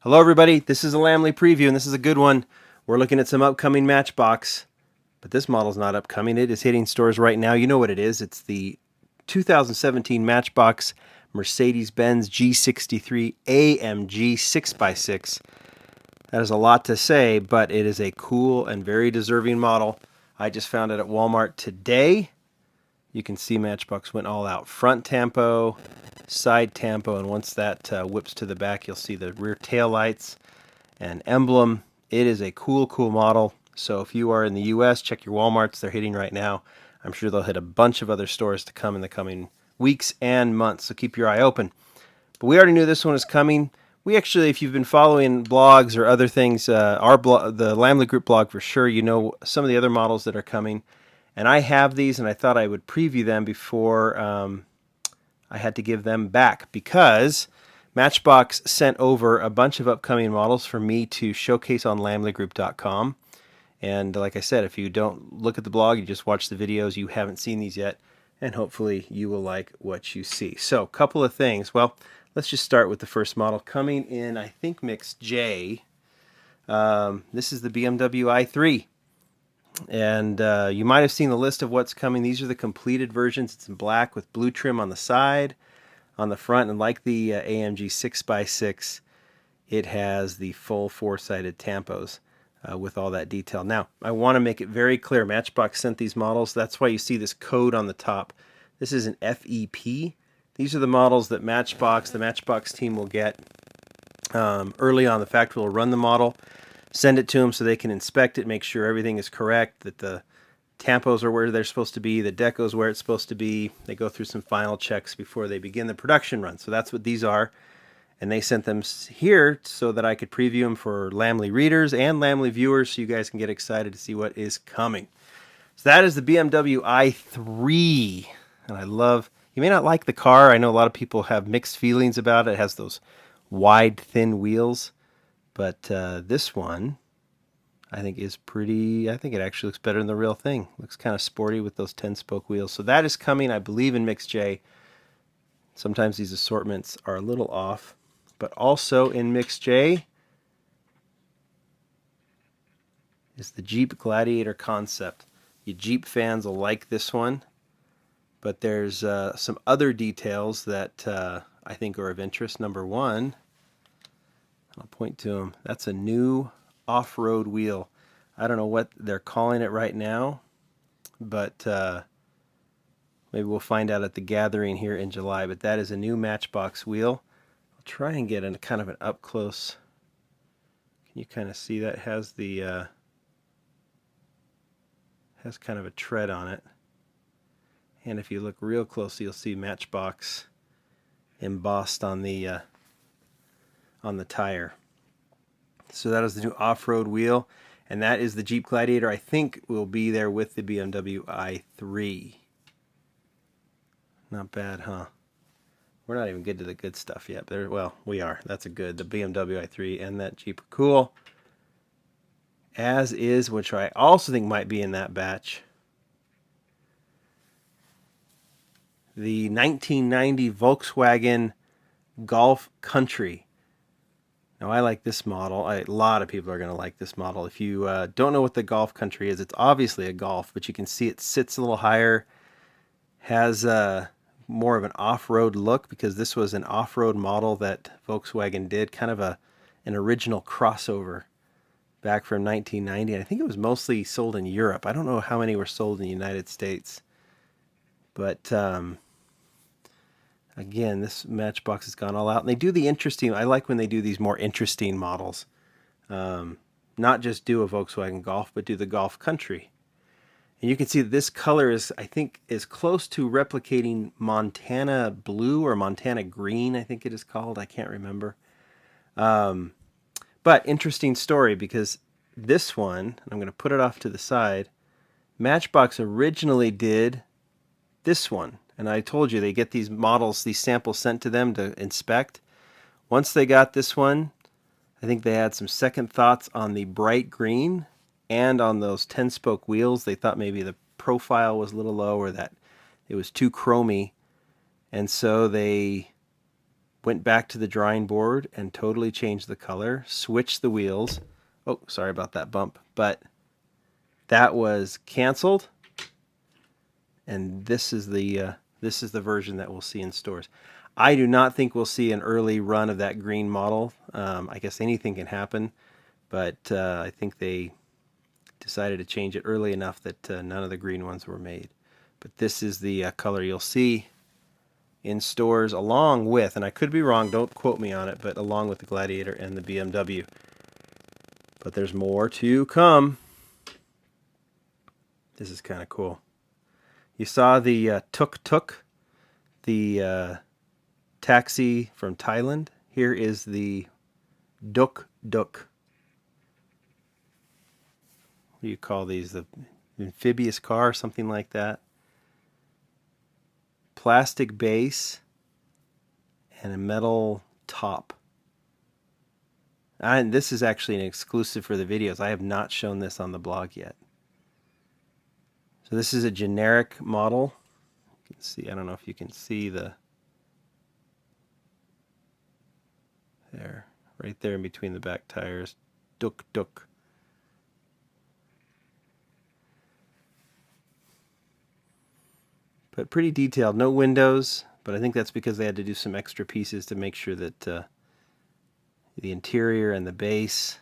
Hello everybody, this is a Lamley Preview and this is a good one. We're looking at some upcoming Matchbox, but this model's not upcoming. It is hitting stores right now. You know what it is. It's the 2017 Matchbox Mercedes-Benz G63 AMG 6x6. That is a lot to say, but it is a cool and very deserving model. I just found it at Walmart today. You can see Matchbox went all out. Front tampo, side tampo, and once that whips to the back, you'll see the rear tail lights and emblem. It is a cool model. So if you are in the US, check your Walmarts. They're hitting right now. I'm sure they'll hit a bunch of other stores to come in the coming weeks and months, so keep your eye open. But we already knew this one was coming. We actually, if you've been following blogs or other things, our blog, the Lamley Group blog for sure, you know some of the other models that are coming. And I have these, and I thought I would preview them before I had to give them back, because Matchbox sent over a bunch of upcoming models for me to showcase on lamleygroup.com. And like I said, if you don't look at the blog, you just watch the videos, you haven't seen these yet, and hopefully you will like what you see. So a couple of things. Well, let's just start with the first model coming in, I think, Mix J. This is the BMW i3. And you might have seen the list of what's coming. These are the completed versions. It's in black with blue trim on the side, on the front, and like the AMG 6x6, it has the full four-sided tampos with all that detail. Now, I want to make it very clear. Matchbox sent these models. That's why you see this code on the top. This is an FEP. These are the models that Matchbox, the Matchbox team, will get early on. The factory will run the model, send it to them so they can inspect it, make sure everything is correct, that the tampos are where they're supposed to be, the deco's where it's supposed to be. They go through some final checks before they begin the production run. So that's what these are. And they sent them here so that I could preview them for Lamley readers and Lamley viewers, so you guys can get excited to see what is coming. So that is the BMW i3. And I love, you may not like the car. I know a lot of people have mixed feelings about it. It has those wide, thin wheels. But this one, I think, is pretty, I think it actually looks better than the real thing. Looks kind of sporty with those 10-spoke wheels. So that is coming, I believe, in Mix J. Sometimes these assortments are a little off. But also in Mix J is the Jeep Gladiator concept. You Jeep fans will like this one. But there's some other details that I think are of interest. Number one, I'll point to them. That's a new off-road wheel. I don't know what they're calling it right now, but maybe we'll find out at the gathering here in July. But that is a new Matchbox wheel. I'll try and get a kind of an up-close. Can you kind of see that? It has the has kind of a tread on it. And if you look real closely, you'll see Matchbox embossed on the tire. So that is the new off-road wheel, and that is the Jeep Gladiator. I think will be there with the BMW i3. Not bad, huh? We're not even good to the good stuff yet. Well, we are. That's a good. The BMW i3 and that Jeep are cool. As is, which I also think might be in that batch, the 1990 Volkswagen Golf Country. Now, I like this model. A lot of people are going to like this model. If you don't know what the Golf Country is, it's obviously a Golf, but you can see it sits a little higher, has more of an off-road look, because this was an off-road model that Volkswagen did, kind of an original crossover back from 1990. And I think it was mostly sold in Europe. I don't know how many were sold in the United States. But again, this Matchbox has gone all out. And they do the interesting, I like when they do these more interesting models. Not just do a Volkswagen Golf, but do the Golf Country. And you can see that this color is, I think, is close to replicating Montana Blue or Montana Green, I think it is called. I can't remember. But interesting story, because this one, and I'm going to put it off to the side, Matchbox originally did this one. And I told you, they get these models, these samples sent to them to inspect. Once they got this one, I think they had some second thoughts on the bright green and on those 10-spoke wheels. They thought maybe the profile was a little low, or that it was too chromy. And so they went back to the drawing board and totally changed the color, switched the wheels. Oh, sorry about that bump, but that was canceled, and this is the version that we'll see in stores. I do not think we'll see an early run of that green model. I guess anything can happen, but I think they decided to change it early enough that none of the green ones were made. But this is the color you'll see in stores along with, and I could be wrong, don't quote me on it, but along with the Gladiator and the BMW. But there's more to come. This is kind of cool. You saw the tuk-tuk, the taxi from Thailand. Here is the duk-duk. What do you call these? The amphibious car, something like that. Plastic base and a metal top. And this is actually an exclusive for the videos. I have not shown this on the blog yet. So this is a generic model. You can see, I don't know if you can see there, right there in between the back tires. Duk duk. But pretty detailed, no windows, but I think that's because they had to do some extra pieces to make sure that the interior and the base,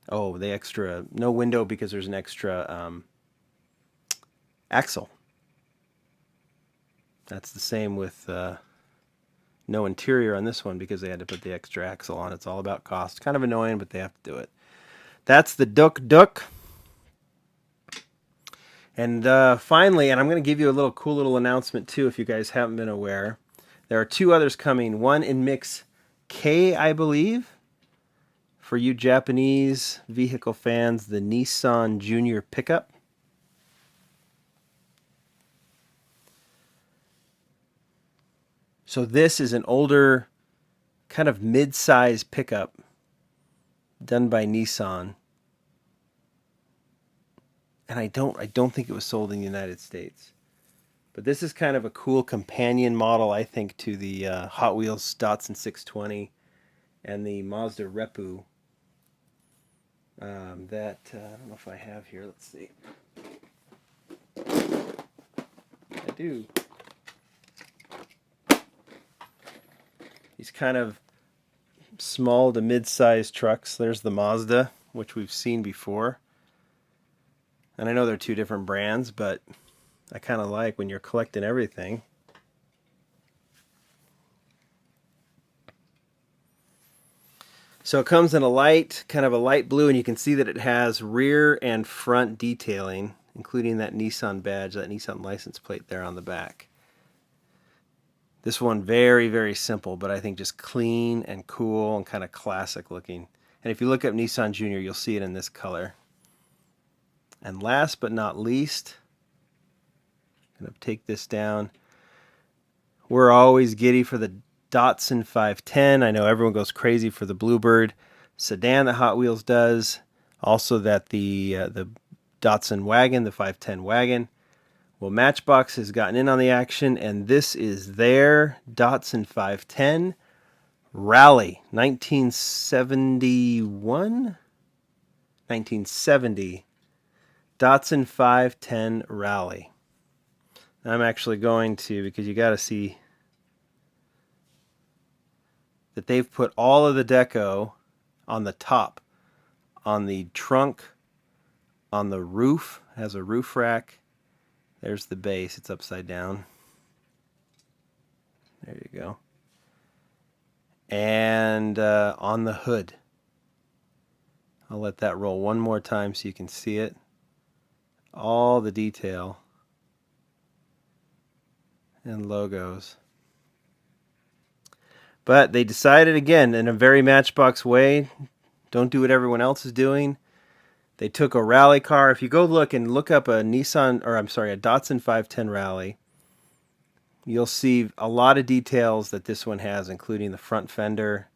oh, the extra, no window because there's an extra axle. That's the same with no interior on this one because they had to put the extra axle on. It's all about cost. Kind of annoying, but they have to do it. That's the Duk Duk. And finally, and I'm going to give you a little cool little announcement too if you guys haven't been aware. There are two others coming. One in mix K, I believe. For you Japanese vehicle fans, the Nissan Junior pickup. So this is an older, kind of mid-size pickup done by Nissan. And I don't think it was sold in the United States. But this is kind of a cool companion model, I think, to the Hot Wheels Datsun 620 and the Mazda Repu. I don't know if I have here. Let's see. I do. These kind of small to mid-sized trucks. There's the Mazda, which we've seen before. And I know they're two different brands, but I kind of like when you're collecting everything. So it comes in a light, kind of a light blue, and you can see that it has rear and front detailing, including that Nissan badge, that Nissan license plate there on the back. This one very, very simple, but I think just clean and cool and kind of classic looking. And if you look up Nissan Junior, you'll see it in this color. And last but not least, I'm going to take this down. We're always giddy for the Datsun 510. I know everyone goes crazy for the Bluebird sedan that Hot Wheels does. Also that the Datsun wagon, the 510 wagon. Well, Matchbox has gotten in on the action, and this is their Datsun 510 Rally 1971? 1970 Datsun 510 Rally. I'm actually going to, because you got to see that they've put all of the deco on the top, on the trunk, on the roof, has a roof rack. There's the base, it's upside down. There you go. And on the hood. I'll let that roll one more time so you can see it. All the detail and logos. But they decided, again, in a very Matchbox way, don't do what everyone else is doing. They took a rally car. If you go look up a Datsun 510 Rally, you'll see a lot of details that this one has, including the front fender.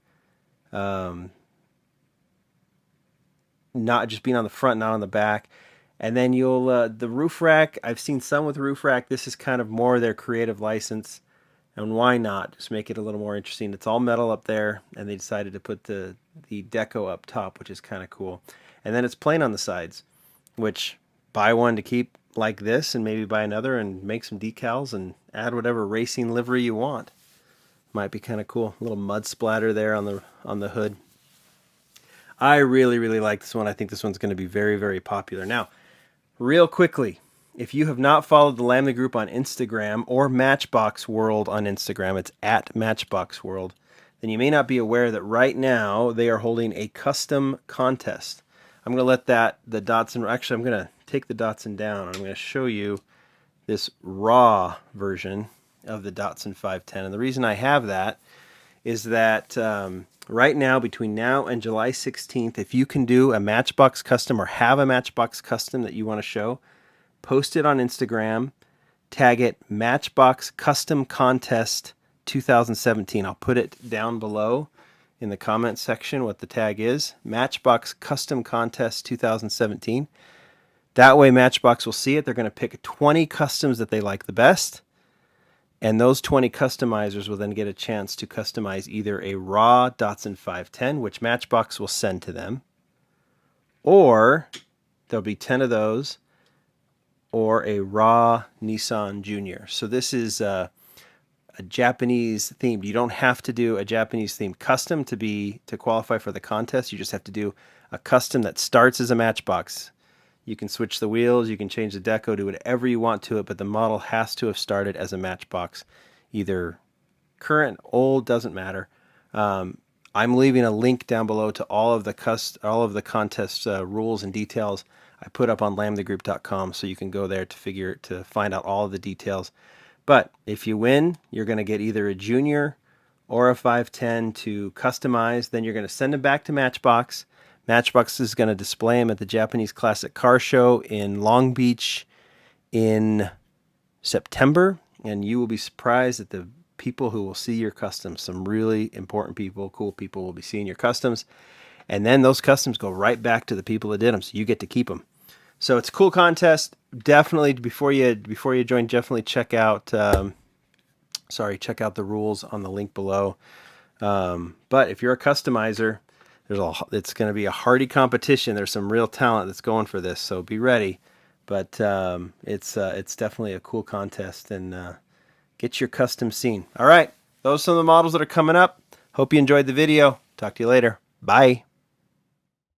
Not just being on the front, not on the back. And then the roof rack, I've seen some with roof rack. This is kind of more their creative license. And why not? Just make it a little more interesting. It's all metal up there, and they decided to put the deco up top, which is kind of cool. And then it's plain on the sides, which buy one to keep like this and maybe buy another and make some decals and add whatever racing livery you want. Might be kind of cool. A little mud splatter there on the hood. I really like this one. I think this one's going to be very popular. Now, real quickly, if you have not followed the Lamley Group on Instagram or Matchbox World on Instagram, it's at Matchbox World, then you may not be aware that right now they are holding a custom contest. I'm going to let the Datsun, actually I'm going to take the Datsun down and I'm going to show you this raw version of the Datsun 510. And the reason I have that is that right now, between now and July 16th, if you can do a Matchbox custom or have a Matchbox custom that you want to show, post it on Instagram, tag it Matchbox Custom Contest 2017. I'll put it down below in the comment section what the tag is, Matchbox Custom Contest 2017. That way Matchbox will see it. They're going to pick 20 customs that they like the best, and those 20 customizers will then get a chance to customize either a raw Datsun 510, which Matchbox will send to them, or there'll be 10 of those, or a raw Nissan Junior. So this is a Japanese themed. You don't have to do a Japanese themed custom to qualify for the contest. You just have to do a custom that starts as a Matchbox. You can switch the wheels, you can change the deco, do whatever you want to it, but the model has to have started as a Matchbox. Either current, old, doesn't matter. I'm leaving a link down below to all of the contest rules and details I put up on lamleygroup.com, so you can go there to find out all of the details. But if you win, you're going to get either a Junior or a 510 to customize. Then you're going to send them back to Matchbox. Matchbox is going to display them at the Japanese Classic Car Show in Long Beach in September, and you will be surprised at the people who will see your customs. Some really important people, cool people will be seeing your customs, and then those customs go right back to the people that did them, so you get to keep them. So it's a cool contest. Definitely, before you join, definitely check out the rules on the link below. But if you're a customizer, it's going to be a hardy competition. There's some real talent that's going for this, so be ready. But it's definitely a cool contest, and get your custom seen. All right, those are some of the models that are coming up. Hope you enjoyed the video. Talk to you later. Bye.